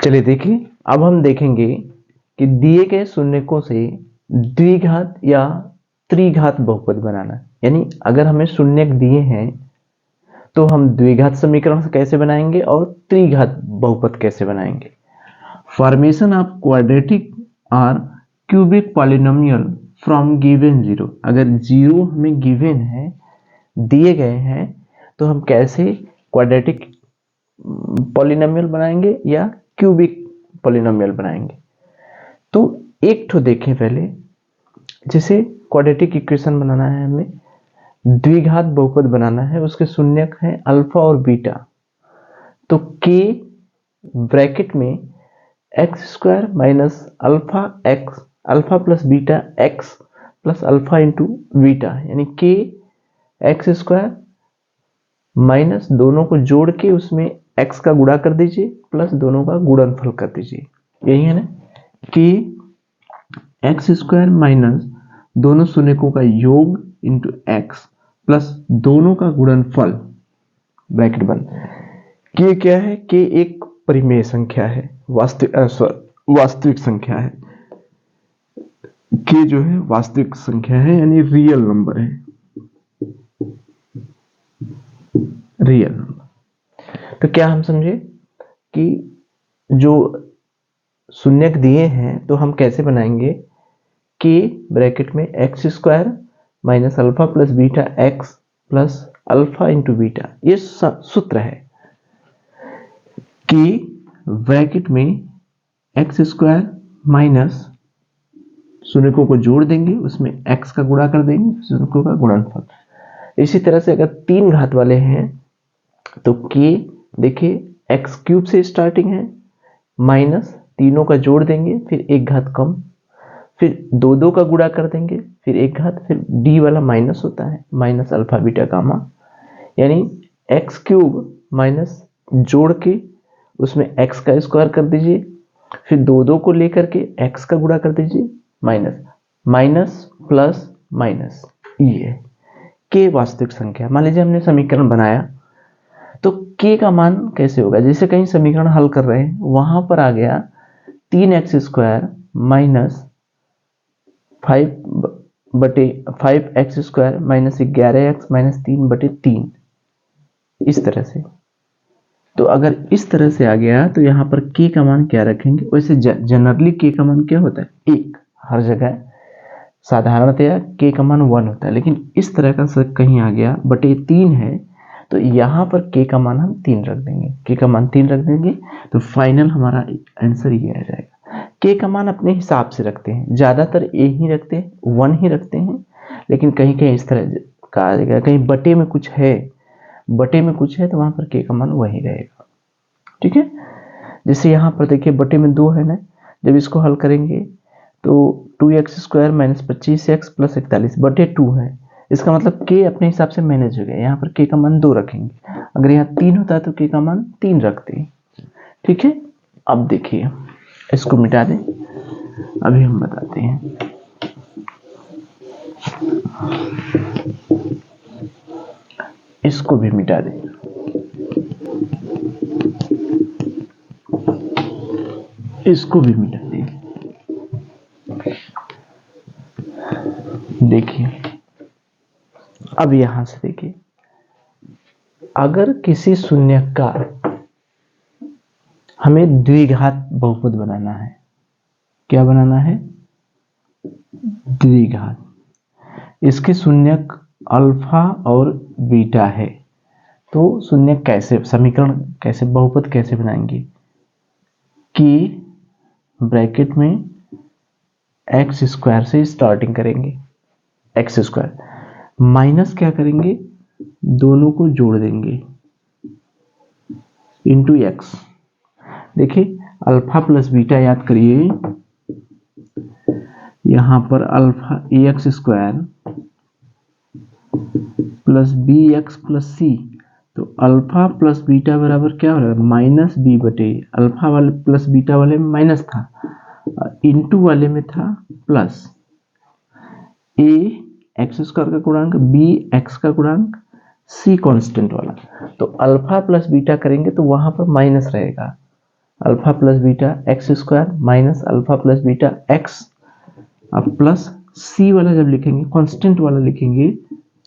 चलिए देखिए, अब हम देखेंगे कि दिए गए शून्यकों से द्विघात या त्रिघात बहुपद बनाना। यानी अगर हमें शून्यक दिए हैं तो हम द्विघात समीकरण कैसे बनाएंगे और त्रिघात बहुपद कैसे बनाएंगे। फॉर्मेशन ऑफ क्वाड्रेटिक और cubic polynomial from given zero. अगर जीरो हमें गिवन है, दिए गए हैं, तो हम कैसे क्वाड्रेटिक पॉलिनोमियल बनाएंगे या क्यूबिक पॉलिनोमियल बनाएंगे। तो एक ठो देखें पहले, जैसे क्वाड्रेटिक इक्वेशन बनाना है, हमें द्विघात बहुपद बनाना है, उसके शून्यक हैं अल्फा और बीटा। तो k ब्रैकेट में x square minus alpha x, alpha plus beta x plus alpha into beta, यानी k एक्स स्क्वायर माइनस दोनों को जोड़ के उसमें x का गुणा कर दीजिए प्लस दोनों का गुणनफल कर दीजिए। यही है ना, कि एक्स स्क्वायर माइनस दोनों शून्यकों का योग इंटू एक्स प्लस दोनों का गुणनफल ब्रैकेट बंद। के क्या है, के एक परिमेय संख्या है, वास्तविक संख्या है। के जो है वास्तविक संख्या है, यानी रियल नंबर है, रियल नंबर। तो क्या हम समझे कि जो शून्यक दिए हैं तो हम कैसे बनाएंगे, के ब्रैकेट में x square minus alpha plus beta x plus alpha into beta, ये सूत्र है। के ब्रैकेट में एक्स स्क्वायर माइनस शून्यकों को जोड़ देंगे, उसमें एक्स का गुणा कर देंगे, शून्यकों का गुणनफल। इसी तरह से अगर तीन घात वाले हैं तो के देखिए एक्स क्यूब से स्टार्टिंग है, माइनस तीनों का जोड़ देंगे, फिर एक घात कम, फिर दो दो का गुणा कर देंगे, फिर एक घात, फिर डी वाला माइनस होता है, माइनस अल्फा बीटा गामा, यानी एक्स क्यूब माइनस जोड़ के उसमें एक्स का स्क्वायर कर दीजिए, फिर दो दो को लेकर के एक्स का गुणा कर दीजिए, माइनस माइनस प्लस माइनस, ये के वास्तविक संख्या। मान लीजिए हमने समीकरण बनाया तो के का मान कैसे होगा, जैसे कहीं समीकरण हल कर रहे हैं, वहां पर आ गया 3x square minus 5x square minus 11x minus 3/3, इस तरह से। तो अगर इस तरह से आ गया तो यहाँ पर k का मान क्या रखेंगे। वैसे जनरली k का मान क्या होता है, 1 हर जगह, साधारणतया k का मान 1 होता है, लेकिन इस तरह का कहीं आ गया बटे 3 है तो यहाँ पर k का मान हम 3 रख देंगे, k का मान 3 रख देंगे, तो फाइनल हमारा आंसर ये आ जाएगा। k का मान अपने हिसाब से रखते हैं, ज्यादातर a ही रखते हैं, 1 ही रखते हैं, लेकिन कहीं कहीं इस तरह का आ जाएगा, कहीं बटे में कुछ है, तो वहां पर k का मान वही रहेगा। ठीक है, जैसे यहाँ पर देखिए बटे में 2 है ना, जब इसको हल करेंगे तो 2x square minus 25x plus 41 बटे 2 है, इसका मतलब k अपने हिसाब से मैनेज हो गया। यहाँ पर k का मान 2 रखेंगे, अगर यहाँ 3 होता है तो k का मान 3 रखते हैं। ठीक है, अब देखिए इसको मिटा दें, अभी हम बताते हैं। इसको भी मिटा दें, इसको भी मिटा दें। देखिए अब यहां से देखिए, अगर किसी शून्यक का हमें द्विघात बहुपद बनाना है, क्या बनाना है, द्विघात, इसके शून्यक अल्फा और बीटा है, तो शून्यक कैसे, समीकरण कैसे, बहुपद कैसे बनाएंगे, कि ब्रैकेट में एक्स स्क्वायर से स्टार्टिंग करेंगे, एक्स स्क्वायर माइनस क्या करेंगे, दोनों को जोड़ देंगे इंटू एक्स। देखिए अल्फा प्लस बीटा याद करिए, यहां पर alpha a x square plus b x plus c, तो अल्फा प्लस बीटा बराबर क्या हो रहा है, माइनस बी बटे, अल्फा वाले प्लस बीटा वाले में माइनस था, इंटू वाले में था प्लस, ए एक्स स्क्वायर का गुणांक, बी एक्स का गुणांक, सी कांस्टेंट वाला। तो अल्फा प्लस बीटा करेंगे तो वहां पर माइनस रहेगा, alpha plus beta x square minus alpha plus beta x, अब प्लस सी वाला जब लिखेंगे, कांस्टेंट वाला लिखेंगे,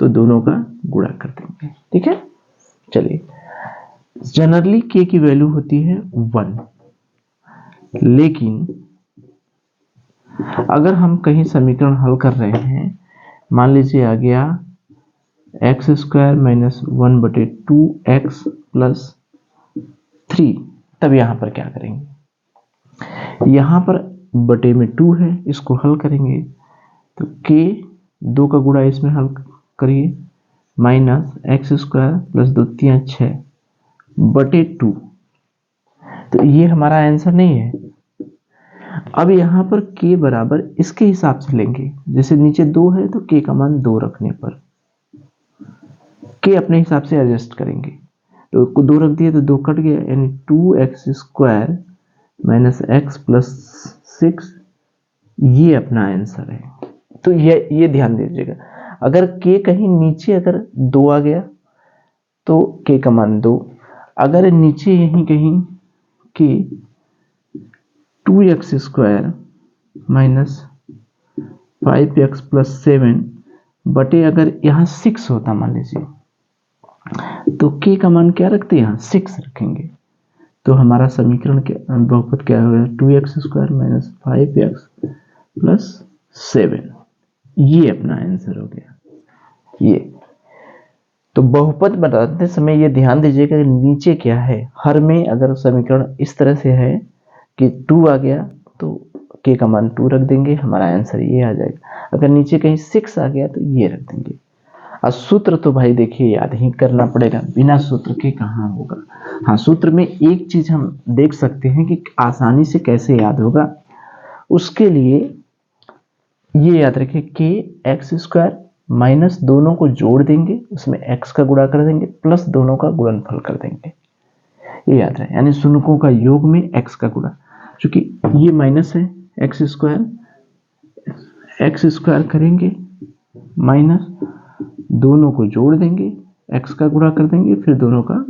तो दोनों का गुणा कर देंगे। ठीक है, चलिए, जनरली के की वैल्यू होती है 1, लेकिन अगर हम कहीं समीकरण हल कर रहे हैं, मान लीजिए आ गया x square minus 1/2 x plus 3, तब यहां पर क्या करेंगे, यहां पर बटे में 2 है, इसको हल करेंगे तो के 2 का गुणा इसमें हल करिए, माइनस एक्स स्क्वायर प्लस 2 3 6 बटे 2, तो ये हमारा आंसर नहीं है। अब यहां पर के बराबर इसके हिसाब से लेंगे, जैसे नीचे 2 है तो के का मान 2 रखने पर के अपने हिसाब से एडजस्ट करेंगे, तो 2 रख दिए तो 2 कट गया, यानी 2x square minus x plus 6, ये अपना आंसर है। तो ये ध्यान दीजिएगा, अगर के कहीं नीचे अगर 2 आ गया तो के का मान 2, अगर नीचे यहीं कहीं के 2x square minus 5x plus 7 बटे अगर यहाँ 6 होता मान लीजिए, तो के का मान क्या रखते हैं, यहाँ 6 रखेंगे, तो हमारा समीकरण के बहुपद क्या होगा, 2x square minus 5x plus 7, ये अपना आंसर हो गया। ये तो बहुपद बनाते समय ये ध्यान दीजिएगा कि नीचे क्या है, हर में अगर समीकरण इस तरह से है कि 2 आ गया तो के का मान 2 रख देंगे, हमारा आंसर ये आ जाएगा। अगर नीचे कहीं 6 आ गया तो ये रख देंगे। और सूत्र तो भाई देखिए याद ही करना पड़ेगा, बिना सूत्र के कहाँ होगा। हाँ, सूत्र में एक चीज हम देख सकते हैं कि आसानी से कैसे याद होगा, उसके लिए ये याद रखिए के एक्स स्क्वायर माइनस दोनों को जोड़ देंगे, उसमें एक्स का गुणा कर देंगे, प्लस दोनों का गुणनफल कर देंगे, ये याद रहे, यानी शून्यों का योग में एक्स का गुणा, क्योंकि ये माइनस है, एक्स स्क्वायर करेंगे माइनस दोनों को जोड़ देंगे, एक्स का गुणा कर देंगे, फिर दोनों का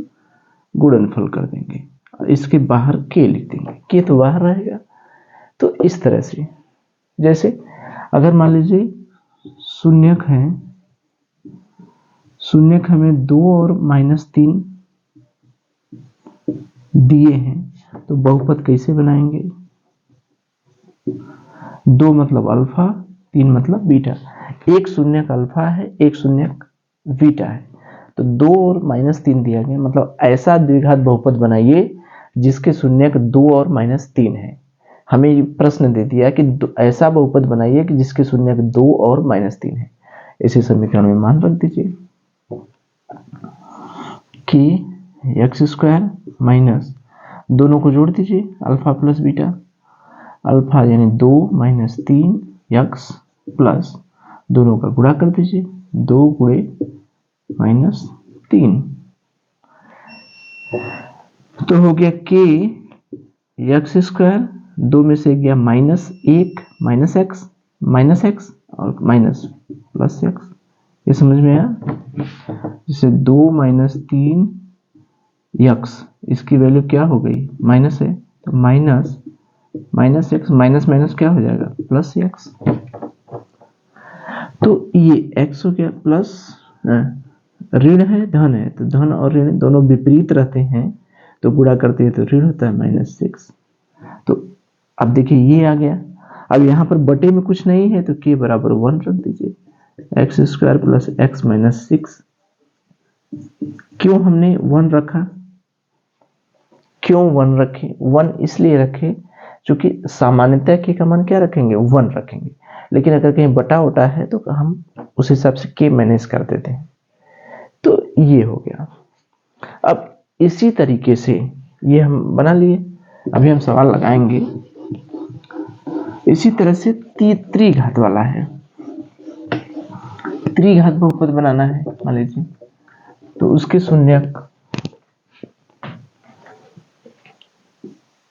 गुणनफल कर देंगे, इसके बाहर के लिख देंगे, के तो बाहर रहेगा। तो इस तरह से, जैसे अगर मान लीजिए शून्यक हमें 2 और -3 दिए हैं, तो बहुपद कैसे बनाएंगे, 2 मतलब अल्फा, 3 मतलब बीटा, एक शून्यक अल्फा है, एक शून्यक बीटा है, तो 2 और -3 दिया गया, मतलब ऐसा द्विघात बहुपद बनाइए जिसके शून्यक 2 और -3 है। हमें प्रश्न दे दिया कि ऐसा बहुपद बनाइए कि जिसके शून्यक 2 और -3 है। इसी समीकरण में मान रख दीजिए कि एक्स स्क्वायर माइनस दोनों को जोड़ दीजिए, अल्फा प्लस बीटा, अल्फा यानी 2 -3 एक्स प्लस दोनों का गुणा कर दीजिए, 2 गुणे -3, तो हो गया के एक्स स्क्वायर, 2 में से गया -1 -x और माइनस प्लस एक्स, ये समझ में आया। जैसे 2 -3 एक्स, इसकी वैल्यू क्या हो गई, माइनस है, तो माइनस एक्स माइनस माइनस क्या हो जाएगा, प्लस एक्स, तो ये एक्स हो गया, प्लस ऋण है धन है, तो धन और ऋण दोनों विपरीत रहते हैं, तो गुणा करते हैं तो ऋण होता है -6, तो अब देखिए ये आ गया। अब यहाँ पर बटे में कुछ नहीं है तो के बराबर 1 रख दीजिए, एक्स स्क्वायर प्लस एक्स -6, क्यों हमने 1 रखा, क्यों 1 रखे, 1 इसलिए रखे क्योंकि सामान्यतः के का मान क्या रखेंगे, 1 रखेंगे, लेकिन अगर कहीं बटा उटा है तो हम उस हिसाब से के मैनेज कर देते हैं, तो ये हो गया। अब इसी तरीके से ये हम बना लिए, अभी हम सवाल लगाएंगे इसी तरह से त्रिघात वाला है, त्रिघात बहुपद बनाना है मान लीजिए, तो उसके शून्यक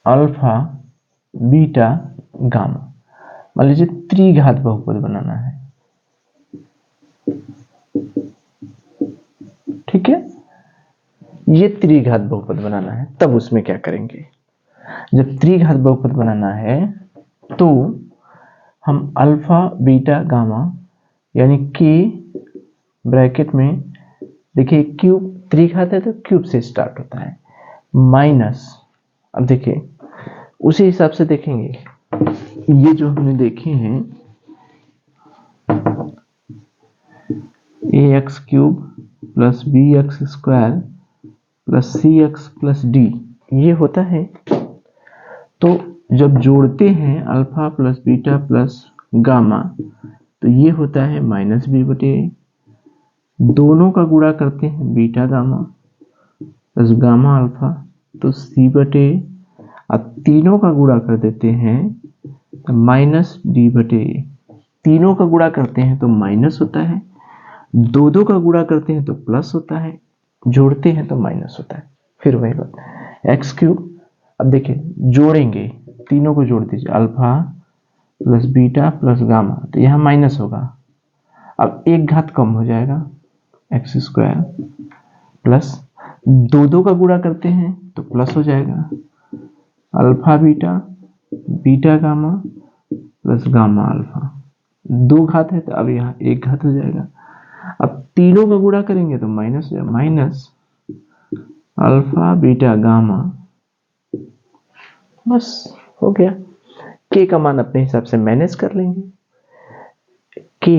अल्फा बीटा गामा, मान लीजिए त्रिघात बहुपद बनाना है, ठीक है, ये त्रिघात बहुपद बनाना है, तब उसमें क्या करेंगे, जब त्रिघात बहुपद बनाना है तो हम अल्फा बीटा गामा यानी के ब्रैकेट में, देखिए क्यूब त्रिघात है तो क्यूब से स्टार्ट होता है, माइनस, अब देखिए उसी हिसाब से देखेंगे, ये जो हमने देखे हैं a x cube plus b x square plus c x plus d, ये होता है। तो जब जोड़ते हैं alpha plus beta plus gamma तो ये होता है माइनस बी बटे, दोनों का गुणा करते हैं beta gamma plus gamma alpha तो सी बटे, अब तीनों का गुणा कर देते हैं तो माइनस डी बटे, तीनों का गुणा करते हैं तो माइनस होता है, दो दो का गुणा करते हैं तो प्लस होता है, जोड़ते हैं तो माइनस होता है। फिर वही बात एक्स क्यूब, अब देखिए जोड़ेंगे, तीनों को जोड़ दीजिए, alpha plus beta plus gamma तो यहाँ माइनस होगा, अब एक घात कम हो जाएगा एक्स स्क्वायर प्लस दो दो का गुणा करते हैं तो प्लस हो जाएगा alpha beta beta gamma plus gamma alpha, दो घात है तो अब यहाँ एक घात हो जाएगा, अब तीनों का गुणा करेंगे तो माइनस हो जाएगा, माइनस अल्फा बीटा गामा, बस हो गया। के का मान अपने हिसाब से मैनेज कर लेंगे, के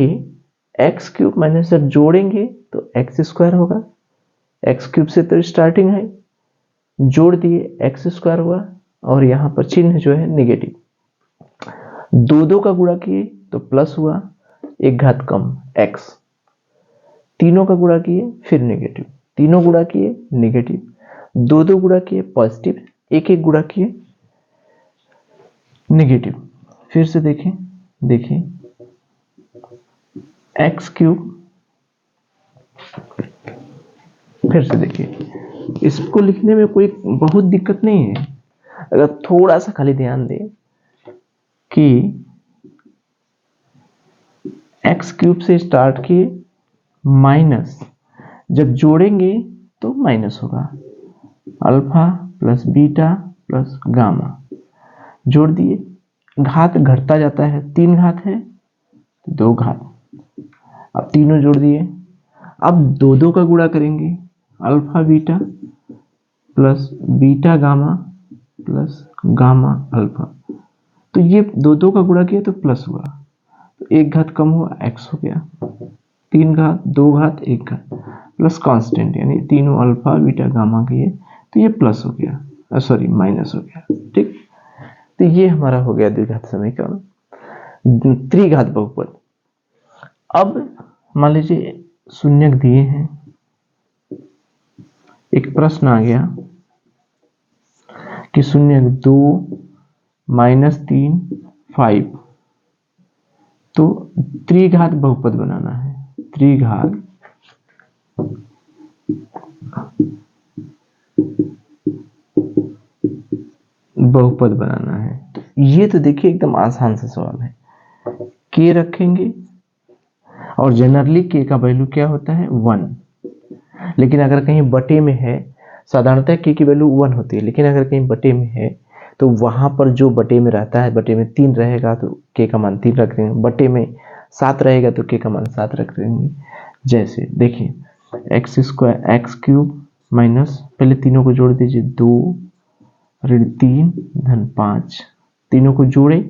एक्स क्यूब माइनस जब जोड़ेंगे तो एक्स स्क्वायर होगा, एक्स क्यूब से तो स्टार्टिंग है, जोड़ दिए एक्स स्क्वायर हुआ और यहाँ पर चिन्ह जो है नेगेटिव, दो दो का गुणा किए तो प्लस हुआ, एक घात कम एक्स, तीनों का गुणा किए फिर नेगेटिव, तीनों गुणा किए नेगेटिव, दो दो गुणा किए पॉजिटिव, एक एक गुणा किए नेगेटिव। फिर से देखें, देखिए एक्स क्यूब, फिर से देखिए, इसको लिखने में कोई बहुत दिक्कत नहीं है, अगर थोड़ा सा खाली ध्यान दें कि एक्स क्यूब से स्टार्ट किए माइनस, जब जोड़ेंगे तो माइनस होगा, alpha plus beta plus gamma, जोड़ दिए, घात घटता जाता है, तीन घात है दो घात, अब तीनों जोड़ दिए, अब दो दो का गुणा करेंगे, alpha beta plus beta gamma plus gamma alpha, तो ये दो दो का गुणा किया तो प्लस हुआ, तो एक घात कम हुआ एक्स हो गया, तीन घात दो घात एक घात प्लस कांस्टेंट यानी तीनों अल्फा बीटा गामा किए तो ये प्लस हो गया, सॉरी माइनस हो गया, ठीक। तो ये हमारा हो गया द्विघात समीकरण, त्रिघात बहुपद। अब मान लीजिए शून्यक दिए हैं, एक प्रश्न आ गया कि शून्यक 2 माइनस 3 5, तो त्रिघात बहुपद बनाना है, त्रिघात बहुपद बनाना है। तो ये तो देखिए एकदम आसान सा सवाल है, के रखेंगे और जनरली के का वैल्यू क्या होता है 1, लेकिन अगर कहीं बटे में है, साधारणतः के की वैल्यू 1 होती है, लेकिन अगर कहीं बटे में है तो वहां पर जो बटे में रहता है, बटे में 3 रहेगा तो के का मान 3 रख देंगे, बटे में 7 रहेगा तो के का मान 7 रख देंगे। जैसे देखिए x square x cube minus, पहले तीनों को जोड़ दीजिए, 2 ऋण 3 धन 5, तीनों को जोड़े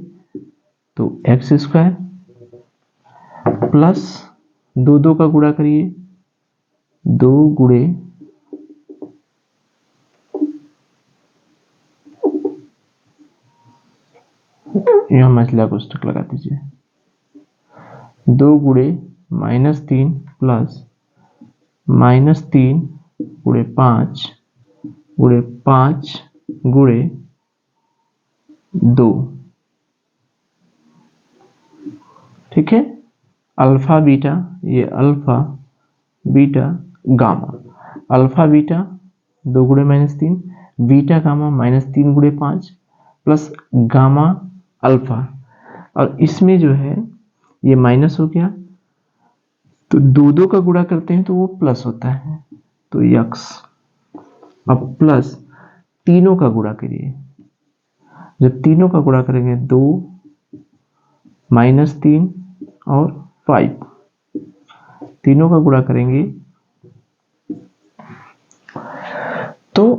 तो एक्स स्क्वायर प्लस दो दो का गुणा करिए, 2 गुणे यहां मसला पुस्तक लगा दीजिए, 2 गुणे माइनस 3 प्लस माइनस 3 गुणे 5 गुणे 5 गुणे 2, ठीक है। अल्फा बीटा, ये alpha beta gamma, alpha beta 2 गुणे माइनस 3, बीटा गामा माइनस 3 गुणे 5 प्लस गामा अल्फा, और इसमें जो है ये माइनस हो गया तो दो दो का गुणा करते हैं तो वो प्लस होता है, तो यक्स, अब प्लस तीनों का गुणा करिए, जब तीनों का गुणा करेंगे 2 -3 और 5, तीनों का गुणा करेंगे तो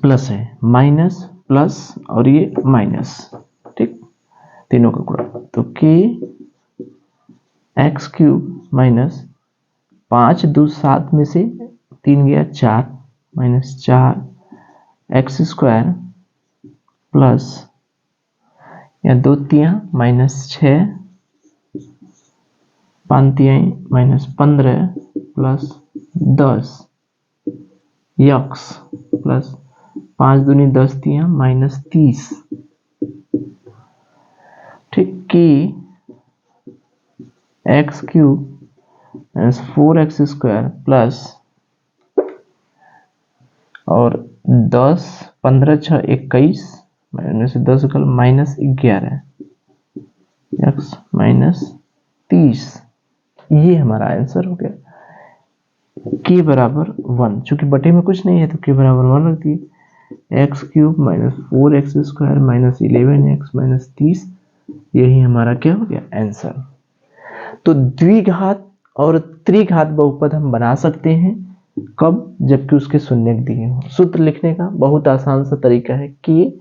प्लस है, माइनस प्लस और ये माइनस, ठीक, तीनों का गुणा तो k x क्यूब माइनस 5 2 7 में से 3 गया 4 माइनस 4 एक्स स्क्वायर प्लस या 2 तिया माइनस 6 5 तिहाई माइनस 15 प्लस 10 यक्स प्लस 5 दूनी 10 तिया माइनस 30, ठीक, कि x cube minus 4x square plus और 10 15 6 21 माइनस 10 कल माइनस 11 एक्स माइनस 30, ये हमारा आंसर हो गया। के बराबर 1, चूंकि बटे में कुछ नहीं है तो के बराबर 1 रख दिए। X cube minus 4x square minus 11x minus 30, यही हमारा क्या हो गया आंसर। तो द्विघात और त्रिघात बहुपद हम बना सकते हैं कब, जबकि उसके शून्यक दिए हो। सूत्र लिखने का बहुत आसान सा तरीका है कि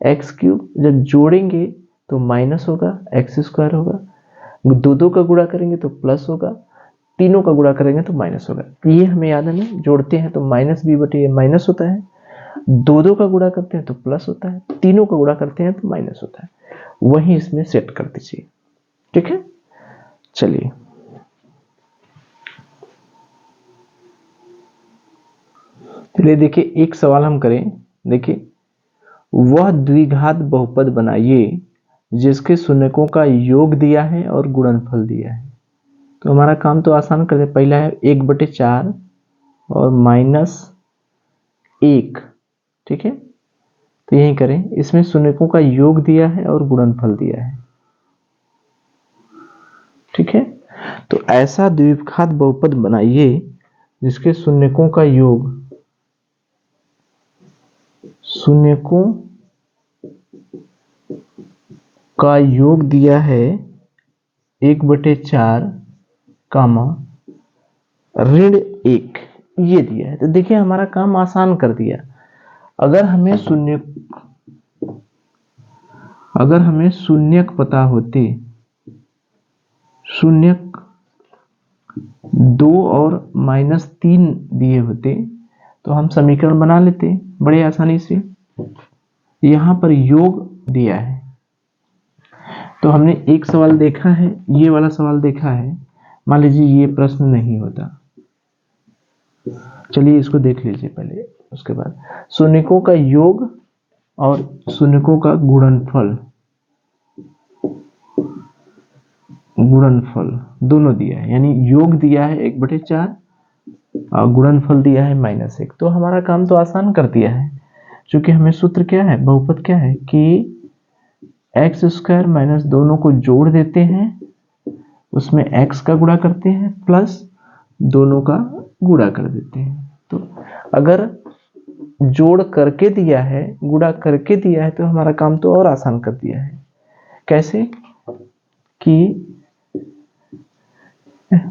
एक्स क्यूब जब जोड़ेंगे तो माइनस होगा, एक्स स्क्वायर होगा, दो का गुणा करेंगे तो प्लस होगा, तीनों का गुणा करेंगे तो माइनस होगा। ये हमें याद है ना, जोड़ते हैं तो माइनस बी बटे ये माइनस होता है, दो का गुणा करते हैं तो प्लस होता है, तीनों का गुणा करते हैं तो माइनस होता है। वही इसमें सेट कर दीजिए, ठीक है। चलिए देखिए एक सवाल हम करें। देखिए, वह द्विघात बहुपद बनाइए जिसके शून्यकों का योग दिया है और गुणनफल दिया है। तो हमारा काम तो आसान कर दे। पहला है 1/4 और -1, ठीक है, तो यही करें। इसमें शून्यकों का योग दिया है और गुणनफल दिया है, ठीक है। तो ऐसा द्विघात बहुपद बनाइए जिसके शून्यकों का योग, शून्यकों का योग दिया है 1/4 कामा ऋण 1, ये दिया है। तो देखिए हमारा काम आसान कर दिया। अगर हमें शून्यक पता होते, शून्यक 2 और -3 दिए होते तो हम समीकरण बना लेते बड़े आसानी से। यहां पर योग दिया है तो हमने एक सवाल देखा है, ये वाला सवाल देखा है। मान लीजिए ये प्रश्न नहीं होता, चलिए इसको देख लीजिए पहले, उसके बाद शून्यकों का योग और शून्यकों का गुणनफल दोनों दिया है, यानी योग दिया है 1/4 और गुणनफल दिया है -1। तो हमारा काम तो आसान कर दिया है, क्योंकि हमें सूत्र क्या है, बहुपद क्या है कि एक्स स्क्वायर माइनस दोनों को जोड़ देते हैं, उसमें x का गुणा करते हैं प्लस दोनों का गुणा कर देते हैं। तो अगर जोड़ करके दिया है, गुणा करके दिया है, तो हमारा काम तो और आसान कर दिया है। कैसे कि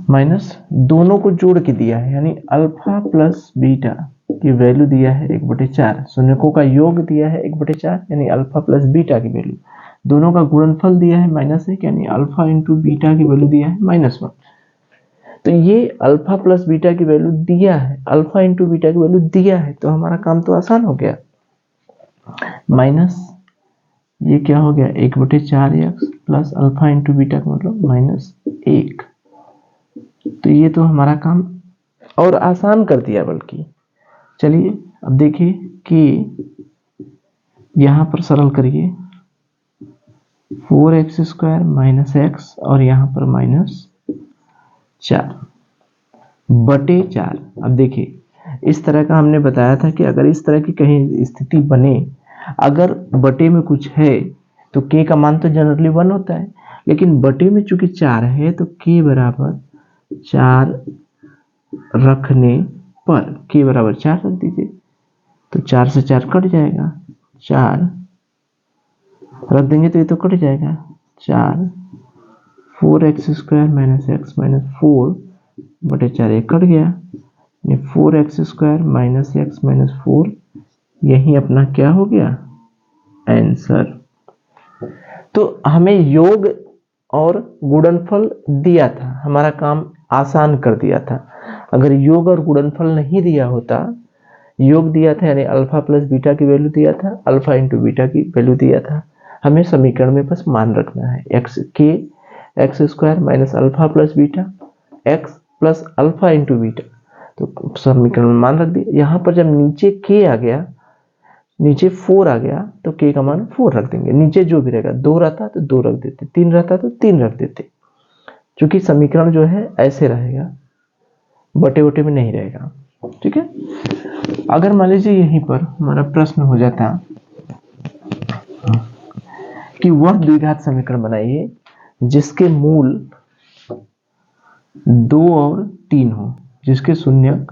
माइनस दोनों को जोड़ के दिया है, यानी अल्फा प्लस बीटा की वैल्यू दिया है 1/4, शून्यकों का योग दिया है 1/4 यानी अल्फा प्लस बीटा की वैल्यू, दोनों का गुणनफल दिया है -1 यानी अल्फा इंटू बीटा की वैल्यू दिया है -1। तो ये अल्फा प्लस बीटा की वैल्यू दिया है, अल्फा इंटू बीटा की वैल्यू दिया है, तो हमारा काम तो आसान हो गया। माइनस ये क्या हो गया 1/4x plus alpha into beta का मतलब -1। तो ये तो हमारा काम और आसान कर दिया बल्कि। चलिए अब देखिए कि यहां पर सरल करिए, 4x स्क्वायर माइनस x और यहां पर -4/4। अब देखिए इस तरह का हमने बताया था कि अगर इस तरह की कहीं स्थिति बने, अगर बटे में कुछ है तो k का मान तो जनरली 1 होता है, लेकिन बटे में चूंकि 4 है तो k बराबर 4 रखने पर, k बराबर 4 रख दीजिए तो 4 से 4 कट जाएगा, 4 रख देंगे तो ये तो कट जाएगा, 4 4x² माइनस एक्स माइनस 4 बटे 4 ये कट गया, 4x² माइनस एक्स माइनस 4 यही अपना क्या हो गया आंसर। तो हमें योग और गुणनफल दिया था, हमारा काम आसान कर दिया था। अगर योग और गुणनफल नहीं दिया होता, योग दिया था यानी अल्फा प्लस बीटा की वैल्यू दिया था, अल्फा इंटू बीटा की वैल्यू दिया था, हमें समीकरण में बस मान रखना है x² minus alpha plus beta x plus alpha into beta, तो समीकरण में मान रख दिया। यहाँ पर जब नीचे k आ गया, नीचे 4 आ गया तो k का मान 4 रख देंगे, नीचे जो भी रहेगा 2 रहता तो 2 रख देते, 3 रहता तो 3 रख देते, क्योंकि समीकरण जो है ऐसे रहेगा, बटे वटे में नहीं रहेगा। ठीक है, अगर मान लीजिए यहीं पर हमारा प्रश्न हो जाता कि वह द्विघात समीकरण बनाइए जिसके मूल 2 और 3 हो, जिसके शून्यक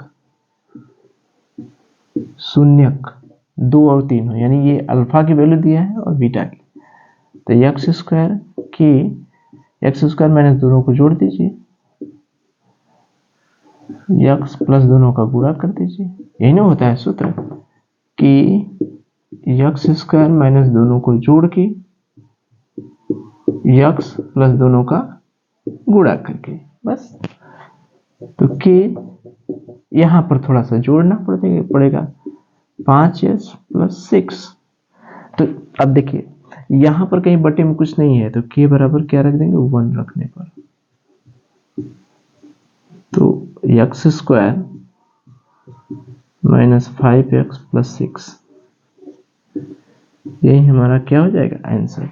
2 और 3 हो, यानी ये अल्फा की वैल्यू दिया है और बीटा की, तो x² माइनस दोनों को जोड़ दीजिए, x प्लस दोनों का गुणा कर दीजिए, यही ना होता है सूत्र कि x² माइनस दोनों को जोड़ के x प्लस दोनों का गुणा करके, बस। तो k यहां पर थोड़ा सा जोड़ना पड़ेगा, 5s प्लस 6। तो अब देखिए यहां पर कहीं बटे में कुछ नहीं है, तो k बराबर क्या रख देंगे 1 रखने पर, तो x² माइनस 5x प्लस 6 यही हमारा क्या हो जाएगा आंसर।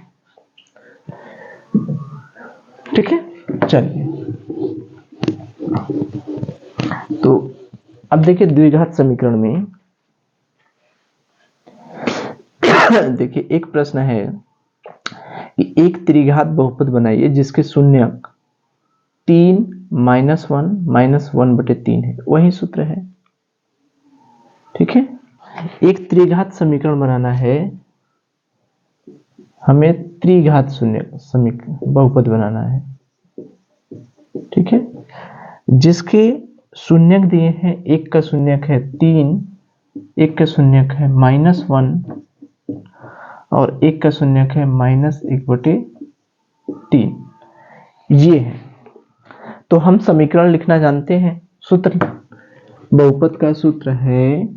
ठीक है, चलिए तो अब देखिए द्विघात समीकरण में देखिए एक प्रश्न है कि एक त्रिघात बहुपद बनाइए जिसके शून्यक 3 माइनस 1 बटे 3 है, वही सूत्र है। ठीक है, एक त्रिघात समीकरण बनाना है, हमें त्रिघात बहुपद बनाना है। ठीक है, जिसके शून्यक दिए हैं, एक का शून्यक है 3, एक का शून्यक है -1 और एक का शून्यक है -1/3, ये है। तो हम समीकरण लिखना जानते हैं, सूत्र बहुपद का सूत्र है,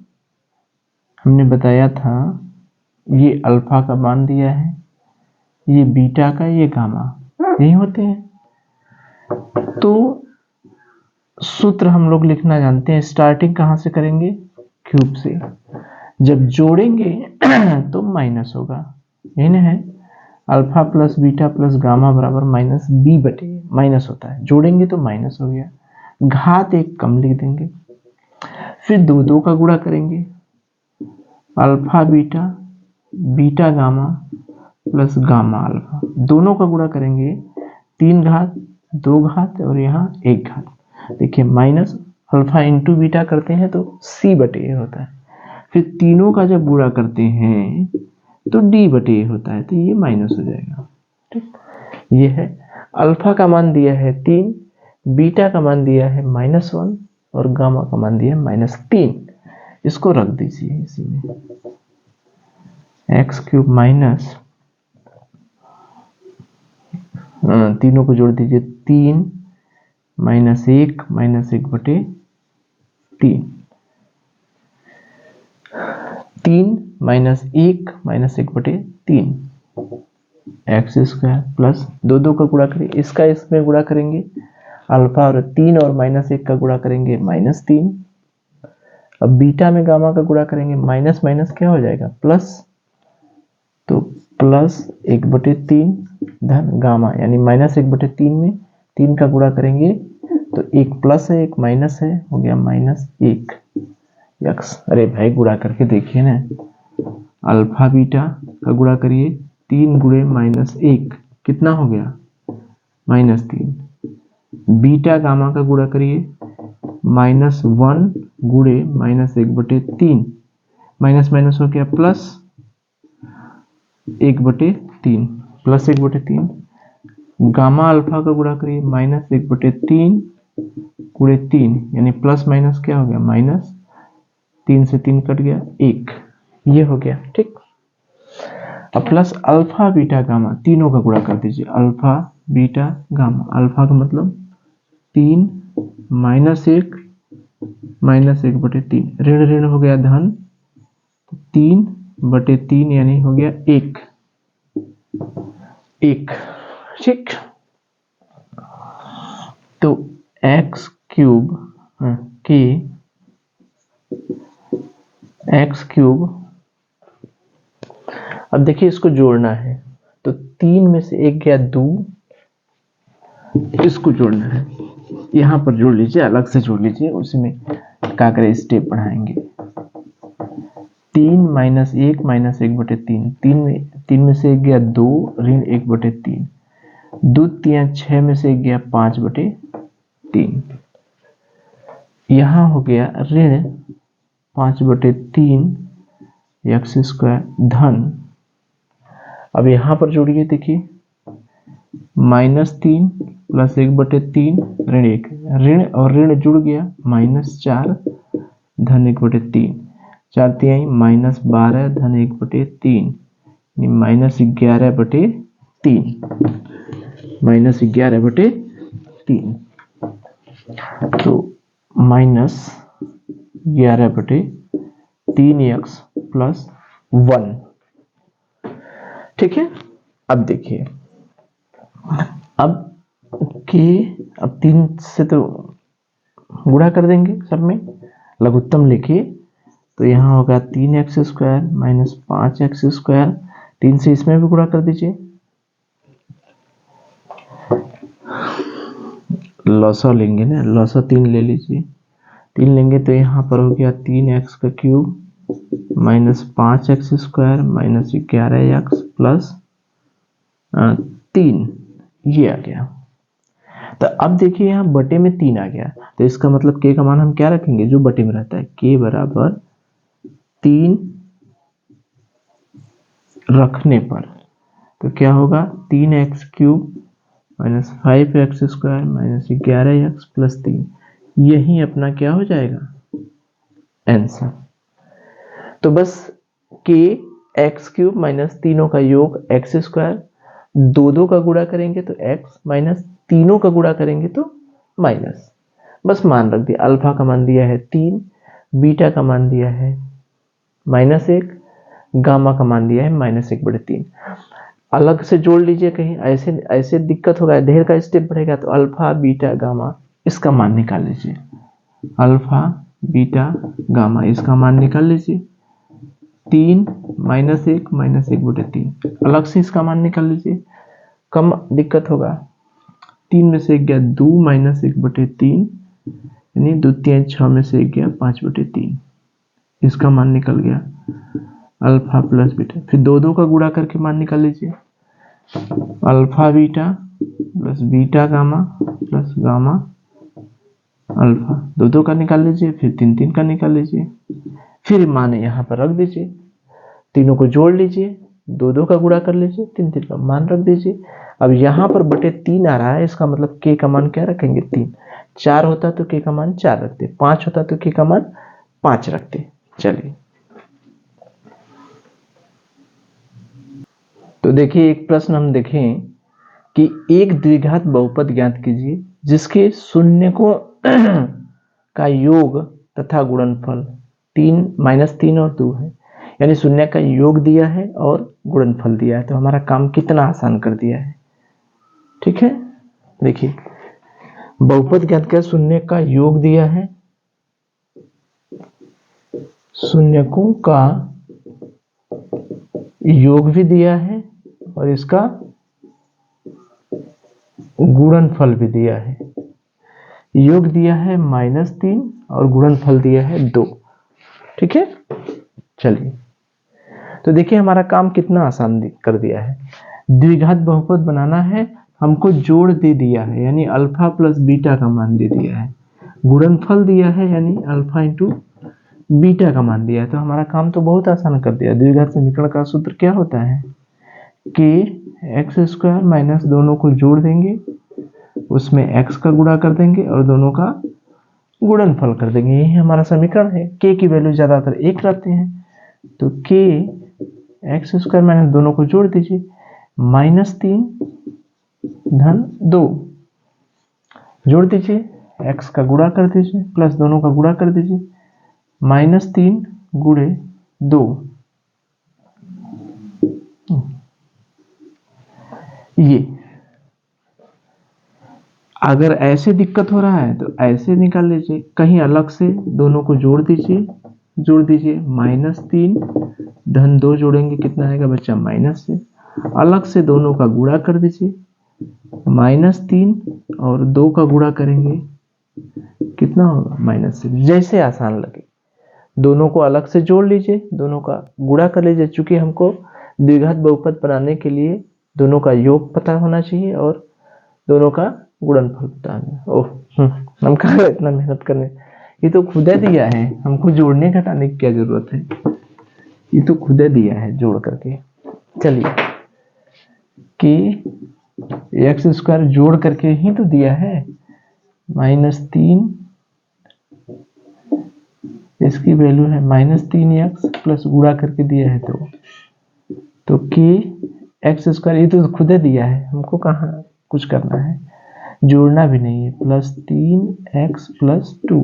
हमने बताया था, ये अल्फा का मान दिया है, ये बीटा का, ये गामा, यही होते हैं। तो सूत्र हम लोग लिखना जानते हैं, स्टार्टिंग कहां से करेंगे, क्यूब से, जब जोड़ेंगे तो माइनस होगा, यही ना है, alpha plus beta plus gamma बराबर -b बटे, माइनस होता है, जोड़ेंगे तो माइनस हो गया, घात एक कम लिख देंगे, फिर दो का गुणा करेंगे, alpha beta beta gamma plus gamma alpha, दोनों का गुणा करेंगे, 3 घात 2 घात और यहाँ 1 घात। देखिए माइनस अल्फा इंटू बीटा करते हैं तो c बटे ए होता है, फिर तीनों का जब गुणा करते हैं तो d बटे ए होता है, तो ये माइनस हो जाएगा। ठीक, ये है, अल्फा का मान दिया है 3, बीटा का मान दिया है -1 और गामा का मान दिया है -3, इसको रख दीजिए इसी में, x³ माइनस, तीनों को जोड़ दीजिए, 3 -1 -1/3, 3 -1 -1/3 x² प्लस दो का गुणा करें, इसका इसमें गुणा करेंगे, अल्फा और 3 और -1 का गुणा करेंगे -3, अब बीटा में गामा का गुणा करेंगे, माइनस माइनस क्या हो जाएगा प्लस, तो प्लस 1/3 धन गामा, यानी -1/3 में 3 का गुणा करेंगे तो एक प्लस है एक माइनस है, हो गया -1 x। अरे भाई गुणा करके देखिए ना, अल्फा बीटा का गुणा करिए, 3 गुणे -1 कितना हो गया -3, बीटा गामा का गुणा करिए, -1 गुणे -1/3, माइनस माइनस हो गया प्लस 1/3, 3 प्लस 1/3, गामा अल्फा का गुणा करिए -1/3 गुणे 3 यानी प्लस माइनस क्या हो गया माइनस, 3 से 3 कट गया 1, ये हो गया। ठीक, अब प्लस अल्फा बीटा गामा तीनों का गुणा कर दीजिए, अल्फा बीटा गामा, अल्फा का मतलब 3 -1/3, ऋण ऋण हो गया धन, 3/3 यानी हो गया 1। ठीक, तो एक्स क्यूब के एक्स क्यूब, अब देखिए इसको जोड़ना है तो 3 में से 1 गया 2, इसको जोड़ना है, यहां पर जोड़ लीजिए, अलग से जोड़ लीजिए, उसी में क्या करें स्टेप बढ़ाएंगे। 3 - 1 - 1/3, 3 में से 1 गया 2 ऋण 1/3, 2 3 6 में से 1 गया 5/3, यहां हो गया ऋण 5/3 x² धन, अब यहां पर जोड़िए, देखिए -3 प्लस 1/3 ऋण 1, ऋण और ऋण जुड़ गया -4 धन 1/3, 4 तिहाई -12 धन 1/3 -11/3, -11/3, तो -11/3x प्लस 1। ठीक है, अब देखिए, अब 3 से तो गुणा कर देंगे सब में, लघुत्तम लिखिए, तो यहाँ होगा 3x² - 5x², 3 से इसमें भी गुणा कर दीजिए, लॉसा लेंगे ना, लॉसा 3 ले लीजिए, 3 लेंगे तो यहाँ पर हो गया 3x³ - 5x² - 11x प्लस 3, ये आ गया। तो अब देखिए यहाँ बटे में 3 आ गया, तो इसका मतलब k का मान हम क्या रखेंगे, जो बटे में रहता है, k बराबर 3 रखने पर, तो क्या होगा 3x³ - 5x² - 11x प्लस 3, यही अपना क्या हो जाएगा आंसर। तो बस k x³ माइनस तीनों का योग x², 2 का गुणा करेंगे तो x माइनस तीनों का गुणा करेंगे तो माइनस, बस मान रख दिया, अल्फा का मान दिया है 3, बीटा का मान दिया है -1, गामा का मान दिया है -1/3। अलग से जोड़ लीजिए, कहीं ऐसे ऐसे दिक्कत होगा, ढेर का स्टेप बढ़ेगा, तो अल्फा बीटा गामा इसका मान निकाल लीजिए, अल्फा बीटा गामा इसका मान निकाल लीजिए, 3 -1 -1/3, अलग से इसका मान निकाल लीजिए, कम दिक्कत होगा, 3 में से 1 गया 2 -1/3 यानी 2 3 6 में से 1 गया 5/3, इसका मान निकल गया अल्फा प्लस बीटा, फिर 2 का गुणा करके मान निकाल लीजिए, alpha beta plus beta gamma plus gamma alpha, 2 का निकाल लीजिए, फिर 3 का निकाल लीजिए, फिर मान यहाँ पर रख दीजिए, तीनों को जोड़ लीजिए, 2 का गुणा कर लीजिए, 3 का मान रख दीजिए। अब यहाँ पर बटे 3 आ रहा है, इसका मतलब k का मान क्या रखेंगे 3, 4 होता तो k का मान 4 रखते, 5 होता तो k का मान 5 रखते। चलिए, तो देखिए एक प्रश्न हम देखें कि एक द्विघात बहुपद ज्ञात कीजिए जिसके शून्यकों का योग तथा गुणनफल 3 और 2 है, यानी शून्य का योग दिया है और गुणनफल दिया है, तो हमारा काम कितना आसान कर दिया है। ठीक है, देखिए बहुपद ज्ञात कर, शून्य का योग दिया है, शून्यकों का योग भी दिया है और इसका गुणनफल भी दिया है, योग दिया है -3 और गुणनफल दिया है 2। ठीक है, चलिए, तो देखिए हमारा काम कितना आसान कर दिया है। द्विघात बहुपद बनाना है, हमको जोड़ दे दिया है, यानी अल्फा प्लस बीटा का मान दे दिया है, गुणनफल दिया है यानी अल्फा इंटू बीटा का मान दिया है, तो हमारा काम तो बहुत आसान कर दिया। द्विघात समीकरण का सूत्र क्या होता है, के एक्स स्क्वायर माइनस दोनों को जोड़ देंगे, उसमें एक्स का गुणा कर देंगे और दोनों का गुणनफल कर देंगे। यही हमारा समीकरण है। के की वैल्यू ज्यादातर एक रहते हैं, तो के एक्स स्क्वायर माइनस दोनों को जोड़ दीजिए, -3 धन 2 जोड़ दीजिए, एक्स का गुणा कर दीजिए प्लस दोनों का गुणा कर दीजिए, -3 गुणे 2। ये अगर ऐसे दिक्कत हो रहा है तो ऐसे निकाल लीजिए, कहीं अलग से दोनों को जोड़ दीजिए, -3 धन 2 जोड़ेंगे कितना आएगा बच्चा माइनस से, अलग से दोनों का गुणा कर दीजिए, -3 और 2 का गुणा करेंगे कितना होगा माइनस से। जैसे आसान लगे दोनों को अलग से जोड़ लीजिए, दोनों का गुणा कर लीजिए। चूंकि हमको द्विघात बहुपद बनाने के लिए दोनों का योग पता होना चाहिए और दोनों का गुणनफल पता है। ओह हम कहाँ इतना मेहनत करने, ये तो खुद दिया है, हमको जोड़ने घटाने की क्या जरूरत है, ये तो खुद दिया है जोड़ करके। चलिए कि एक्स स्क्वायर जोड़ करके ही तो दिया है, -3 इसकी वैल्यू है -3x प्लस गुणा करके दिया है तो कि एक्स स्क्वायर ये तो खुद दिया है, हमको कहाँ कुछ करना है, जोड़ना भी नहीं है, +3x + 2।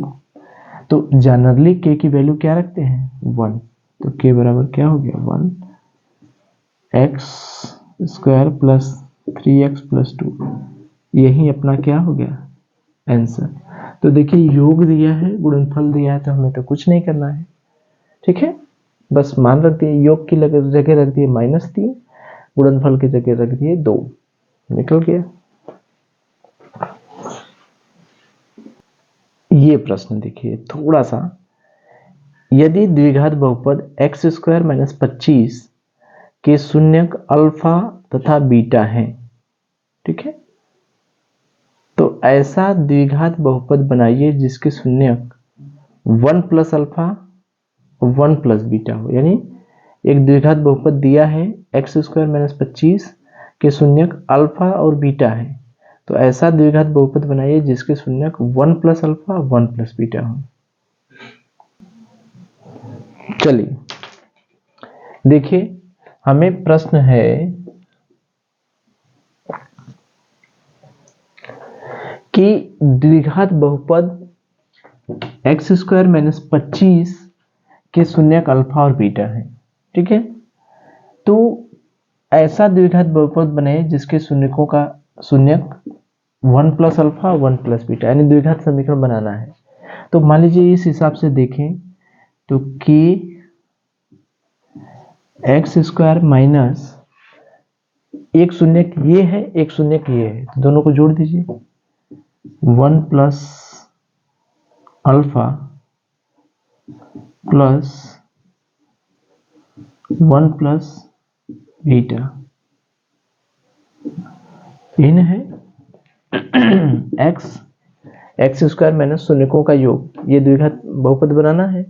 तो जनरली के की वैल्यू क्या रखते हैं 1, तो के बराबर क्या हो गया 1x स्क्वायर प्लस 3x + 2, यही अपना क्या हो गया आंसर। तो देखिए योग दिया है, गुणनफल दिया है, तो हमें तो कुछ नहीं करना है, ठीक है, बस मान रख दिए, योग की जगह रख दिए -3, गुणनफल की जगह रख दिए 2, निकल गया। ये प्रश्न देखिए थोड़ा सा, यदि द्विघात बहुपद x स्क्वायर माइनस 25 के शून्यक अल्फा तथा बीटा हैं, ठीक है, तो ऐसा द्विघात बहुपद बनाइए जिसके शून्यक 1 + अल्फा 1 + बीटा हो। यानी एक द्विघात बहुपद दिया है x स्क्वायर माइनस 25 के शून्यक अल्फा और बीटा है, तो ऐसा द्विघात बहुपद बनाइए जिसके शून्यक 1 + अल्फा 1 + बीटा हो। चलिए देखिए हमें प्रश्न है कि द्विघात बहुपद x स्क्वायर माइनस 25 के शून्यक अल्फा और बीटा है, ठीक है, तो ऐसा द्विघात बहुपद बनाइए जिसके शून्यकों का शून्यक 1 + अल्फा 1 + बीटा, यानी द्विघात समीकरण बनाना है। तो मान लीजिए इस हिसाब से देखें तो k एक्स स्क्वायर माइनस एक शून्यक ये है, एक शून्यक ये है, तो दोनों को जोड़ दीजिए, 1 + अल्फा प्लस 1 + बीटा, इन है एक्स स्क्वायर माइनस शून्यकों का योग, ये द्विघात बहुपद बनाना है,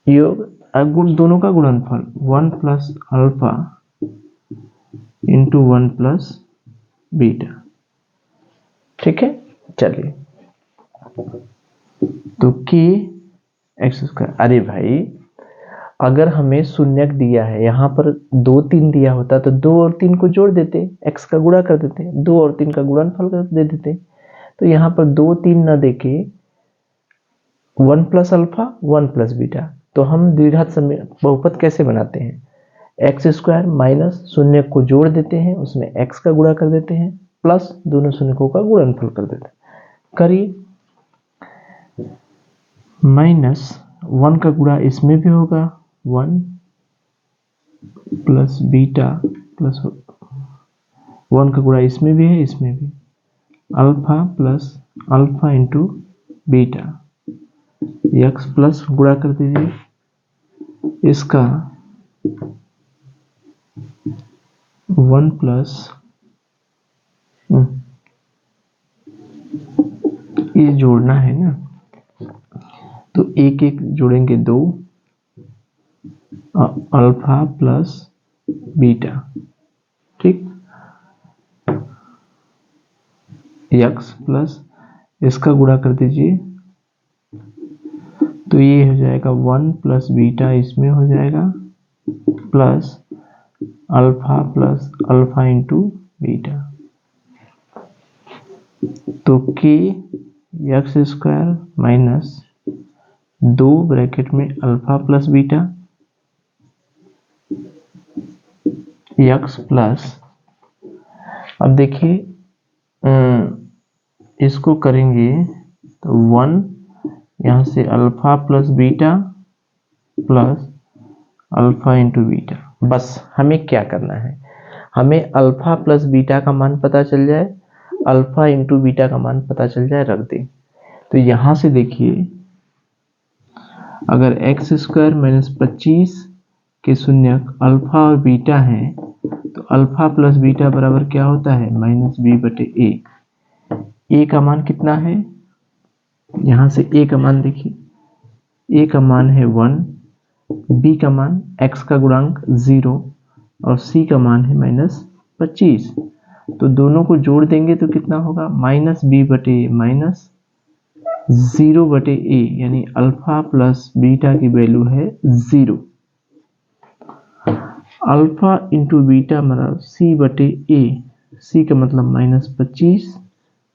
योग गुण दोनों का गुणनफल 1 + अल्फा इंटू 1 + बीटा, ठीक है। चलिए तो के एक्स स्क्वायर, अरे भाई अगर हमें शून्यक दिया है, यहाँ पर 2 3 दिया होता तो 2 और 3 को जोड़ देते, x का गुणा कर देते, 2 और 3 का गुणनफल कर दे देते, तो यहाँ पर 2 3 न देके 1 + अल्फा 1 + बीटा, तो हम द्विघात बहुपद कैसे बनाते हैं, एक्स स्क्वायर माइनस शून्य को जोड़ देते हैं, उसमें x का गुणा कर देते हैं प्लस दोनों शून्यकों का गुणनफल कर देते हैं, करिए, -1 का गुणा इसमें भी होगा 1 + बीटा प्लस 1 का गुणा इसमें भी है, इसमें भी, alpha plus alpha into beta, x plus गुणा कर दीजिए इसका 1 प्लस ये जोड़ना है ना, तो एक एक जोड़ेंगे 2, अल्फा प्लस बीटा, ठीक। यक्स प्लस इसका गुणा कर दीजिए, तो ये हो जाएगा 1 प्लस बीटा, इसमें हो जाएगा प्लस अल्फा इंटू बीटा। तो के यक्स स्क्वायर माइनस 2 ब्रैकेट में alpha plus beta x plus, अब देखिए इसको करेंगे तो 1 यहाँ से alpha plus beta plus alpha into beta. बस हमें क्या करना है, हमें अल्फा प्लस बीटा का मान पता चल जाए, अल्फा इंटू बीटा का मान पता चल जाए, रख दे। तो यहां से देखिए, अगर एक्स स्क्वायर माइनस 25 के शून्यक अल्फा और बीटा है, तो अल्फा प्लस बीटा बराबर क्या होता है, माइनस बी बटे ए। ए का मान कितना है, यहां से ए का मान देखिए, ए का मान है 1, बी का मान एक्स का गुणांक 0 और सी का मान है माइनस 25। तो दोनों को जोड़ देंगे तो कितना होगा, माइनस बी बटे माइनस 0 बटे ए, यानी अल्फा प्लस बीटा की वैल्यू है 0। अल्फा इंटू बीटा मतलब सी बटे ए, सी का मतलब माइनस 25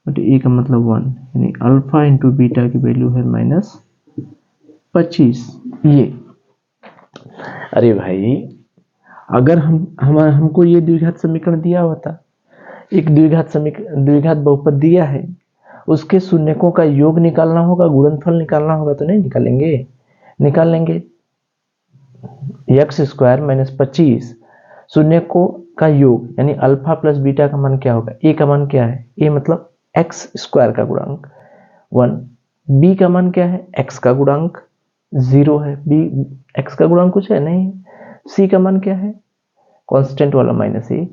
बटे ए का मतलब 1, यानी अल्फा इंटू बीटा की वैल्यू है माइनस 25। ये अरे भाई, अगर हमको ये द्विघात समीकरण दिया होता, एक द्विघात बहुपद दिया है, उसके शून्यकों का योग निकालना होगा, गुणनफल निकालना होगा, तो नहीं निकालेंगे, निकाल लेंगे। एक्स स्क्वायर माइनस 25 शून्यकों का योग, यानी अल्फा प्लस बीटा का मान क्या होगा, ए का मान क्या है, ए मतलब एक्स स्क्वायर का गुणांक 1, बी का मान क्या है, एक्स का गुणांक 0 है, बी एक्स का गुणांक कुछ है नहीं, सी का मान क्या है, कांस्टेंट वाला माइनस ए।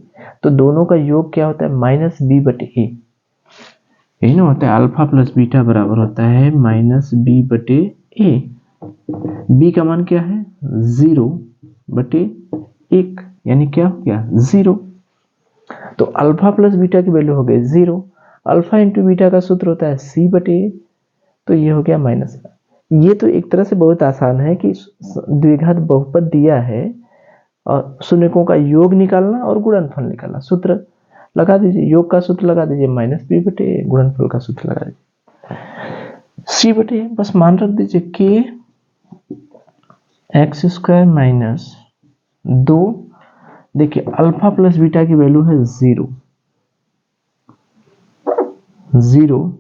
तो दोनों का योग क्या होता है, माइनस बी बटे ए, यही ना होता है, अल्फा प्लस बीटा बराबर होता है माइनस बी बटे ए। बी का मान क्या है, 0 बटे 1, यानी क्या हो गया 0। तो अल्फा प्लस बीटा की वैल्यू हो गई 0। अल्फा इंटू बीटा का सूत्र होता है सी बटे ए, तो ये हो गया माइनस। ये तो एक तरह से बहुत आसान है कि द्विघात बहुपद दिया है और शून्यकों का योग निकालना और गुणनफल निकालना। सूत्र लगा दीजिए, योग का सूत्र लगा दीजिए माइनस बी बटे, गुणनफल का सूत्र लगा दीजिए सी बटे, बस मान रख दीजिए के एक्स स्क्वायर माइनस 2, देखिए अल्फा प्लस बीटा की वैल्यू है 0, 0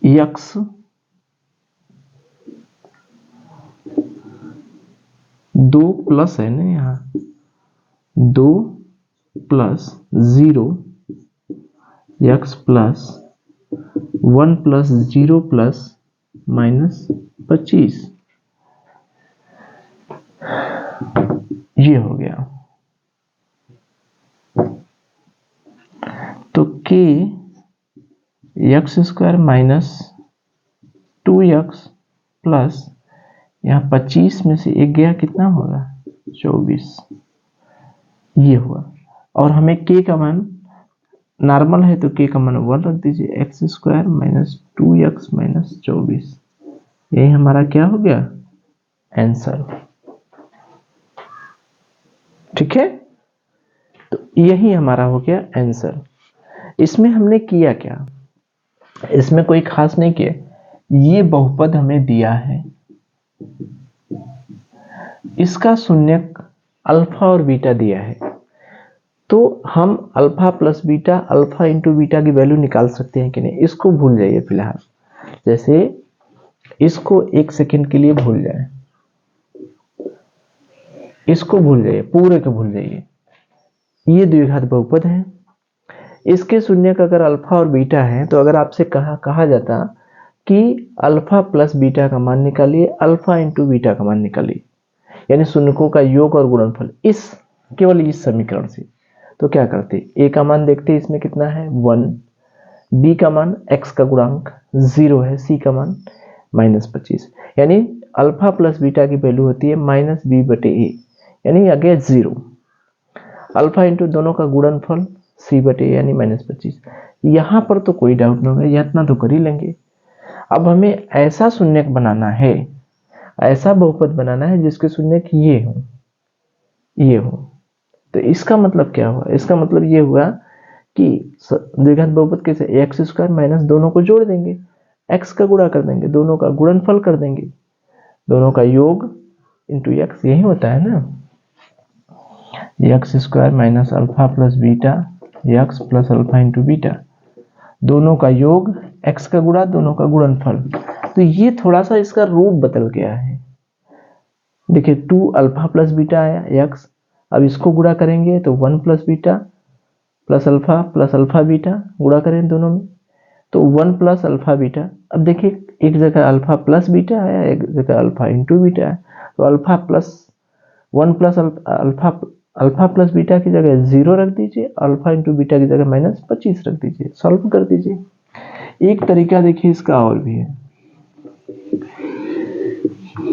यक्स दो प्लस है ना, यहाँ 2 plus 0 x plus 1 plus 0 plus minus 25, ये हो गया। तो के x square minus 2x plus यहाँ 25 में से एक गया, कितना होगा 24, ये हुआ। और हमें के का मान नॉर्मल है तो के का मान 1 रख दीजिए, x square minus 2x minus 24, यही हमारा क्या हो गया आंसर, ठीक है। तो यही हमारा हो गया आंसर। इसमें हमने किया क्या, इसमें कोई खास नहीं किया, ये बहुपद हमें दिया है, इसका शून्यक अल्फा और बीटा दिया है, तो हम alpha plus beta, alpha into beta की वैल्यू निकाल सकते हैं कि नहीं, इसको भूल जाइए फिलहाल। जैसे इसको एक सेकंड के लिए भूल जाए, इसको भूल जाइए, पूरे को भूल जाइए। ये द्विघात बहुपद है, इसके शून्यक अगर अल्फा और बीटा है, तो अगर आपसे कहा जाता कि अल्फा प्लस बीटा का मान निकालिए, अल्फा इंटू बीटा का मान निकालिए, यानी शून्यकों का योग और गुणनफल, इस केवल इस समीकरण से, तो क्या करते, ए का मान देखते इसमें कितना है 1, बी का मान एक्स का गुणांक 0 है, सी का मान माइनस 25, यानी अल्फा प्लस बीटा की वैल्यू होती है -b/a, यानी अगेन 0। अल्फा इंटू दोनों का गुणनफल c/a यानी -25। यहाँ पर तो कोई डाउट नहीं होगा, यह इतना तो कर ही लेंगे। अब हमें ऐसा शून्यक बनाना है, ऐसा बहुपद बनाना है जिसके शून्यक ये हो। तो इसका मतलब क्या हुआ? इसका मतलब ये हुआ कि द्विघात बहुपद कैसे, x² माइनस दोनों को जोड़ देंगे, x का गुणा कर देंगे, दोनों का गुणनफल कर देंगे, दोनों का योग इंटू x, यही होता है ना। x² minus alpha plus beta x plus alpha into beta, दोनों का योग, x का गुणा, दोनों का गुणनफल। तो ये थोड़ा सा इसका रूप बदल गया है। देखिए 2 अल्फा प्लस बीटा आया x, अब इसको गुणा करेंगे तो 1 plus beta plus alpha beta, गुणा करें दोनों में तो 1 प्लस अल्फा बीटा। अब देखिए एक जगह अल्फा प्लस बीटा आया, एक जगह अल्फा इंटू बीटा है, तो alpha plus 1 plus alpha plus beta की जगह 0 रख दीजिए, अल्फा इंटू बीटा की जगह -25 रख दीजिए, सॉल्व कर दीजिए। एक तरीका देखिए इसका और भी है,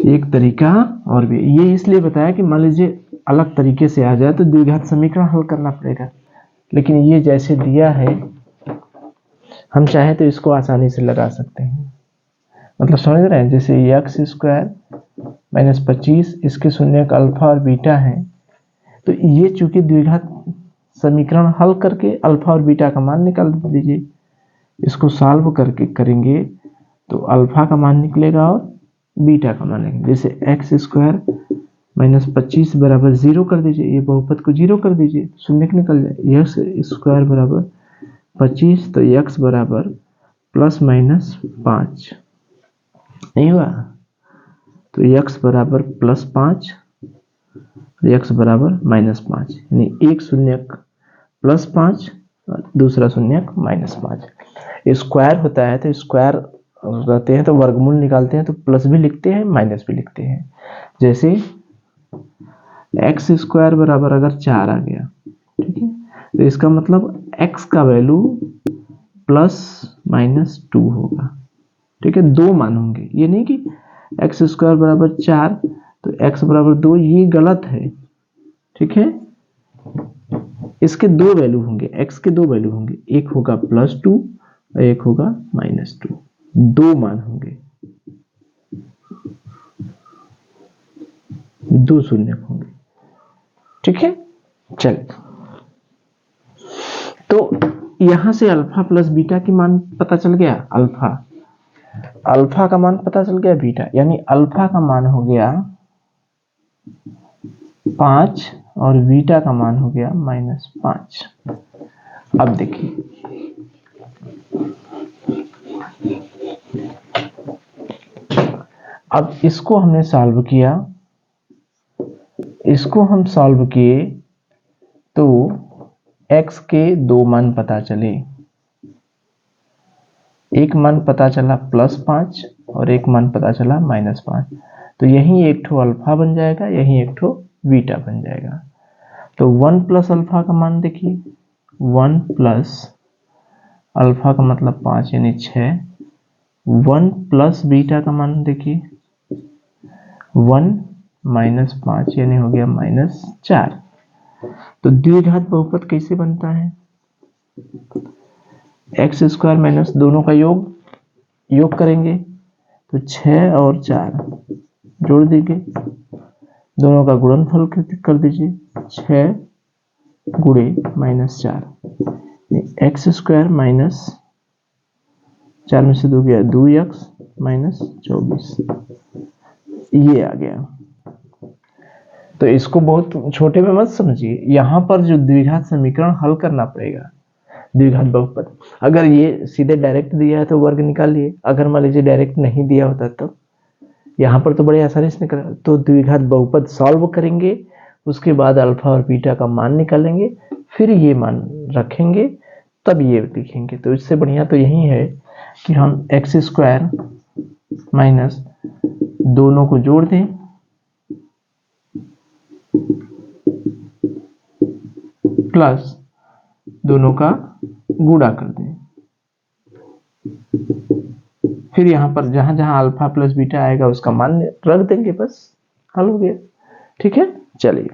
एक तरीका और भी। ये इसलिए बताया कि मान लीजिए अलग तरीके से आ जाए तो द्विघात समीकरण हल करना पड़ेगा, लेकिन ये जैसे दिया है हम चाहे तो इसको आसानी से लगा सकते हैं। मतलब समझ रहे हैं, जैसे x² माइनस 25, इसके शून्यक अल्फा और बीटा है, तो ये चूंकि द्विघात समीकरण हल करके अल्फा और बीटा का मान निकाल दीजिए। इसको सॉल्व करके करेंगे तो अल्फा का मान निकलेगा और बीटा का मान निकलेगा। जैसे x² माइनस 25 बराबर 0 कर दीजिए, ये बहुपद को 0 कर दीजिए, शून्य निकल जाए। x² बराबर 25, तो x बराबर ±5 नहीं हुआ, तो x बराबर +5, x बराबर -5, यानी एक शून्यक +5 और दूसरा शून्यक -5। स्क्वायर होता है तो स्क्वायर रहते हैं तो वर्गमूल निकालते हैं तो प्लस भी लिखते हैं माइनस भी लिखते हैं। जैसे x² बराबर अगर 4 आ गया, ठीक है, तो इसका मतलब x का वैल्यू ±2 होगा, ठीक है, 2 मान होंगे। ये नहीं कि x² बराबर 4 तो x बराबर 2, ये गलत है, ठीक है। इसके 2 वैल्यू होंगे, x के 2 वैल्यू होंगे, एक होगा +2 और एक होगा -2, 2 मान होंगे, 2 शून्य होंगे, ठीक है। चलिए, तो यहां से अल्फा प्लस बीटा की मान पता चल गया, अल्फा का मान पता चल गया, बीटा यानी अल्फा का मान हो गया 5 और बीटा का मान हो गया -5। अब देखिए अब इसको हमने सॉल्व किया, इसको हम सॉल्व किए तो x के 2 मान पता चले, एक मान पता चला +5 और एक मान पता चला -5, तो यही एक ठो अल्फा बन जाएगा, यही एक ठो बीटा बन जाएगा। तो 1 प्लस अल्फा का मान देखिए, 1 प्लस अल्फा का मतलब 5 यानी 6, 1 प्लस बीटा का मान देखिए 1 -5 यानी हो गया -4। तो द्विघात बहुपद कैसे बनता है, x² माइनस दोनों का योग करेंगे तो 6 और 4 जोड़ देंगे, दोनों का गुणनफल कर दीजिए, 6 गुणे -4, x² माइनस 4 में से 2 गया 2x -24, ये आ गया। तो इसको बहुत छोटे में मत समझिए, यहां पर जो द्विघात समीकरण हल करना पड़ेगा, द्विघात बहुपद, अगर ये सीधे डायरेक्ट दिया है तो वर्ग निकालिए, अगर मान लीजिए डायरेक्ट नहीं दिया होता तो यहाँ पर तो बड़े आसानी से निकल, तो द्विघात बहुपद सॉल्व करेंगे, उसके बाद अल्फा और बीटा का मान निकालेंगे, फिर ये मान रखेंगे, तब ये लिखेंगे। तो इससे बढ़िया तो यही है कि हम x² माइनस दोनों को जोड़ दें, प्लस दोनों का गुणा कर दें, फिर यहाँ पर जहां जहां अल्फा प्लस बीटा आएगा उसका मान रख देंगे, बस हल हो गया। ठीक है, चलिए।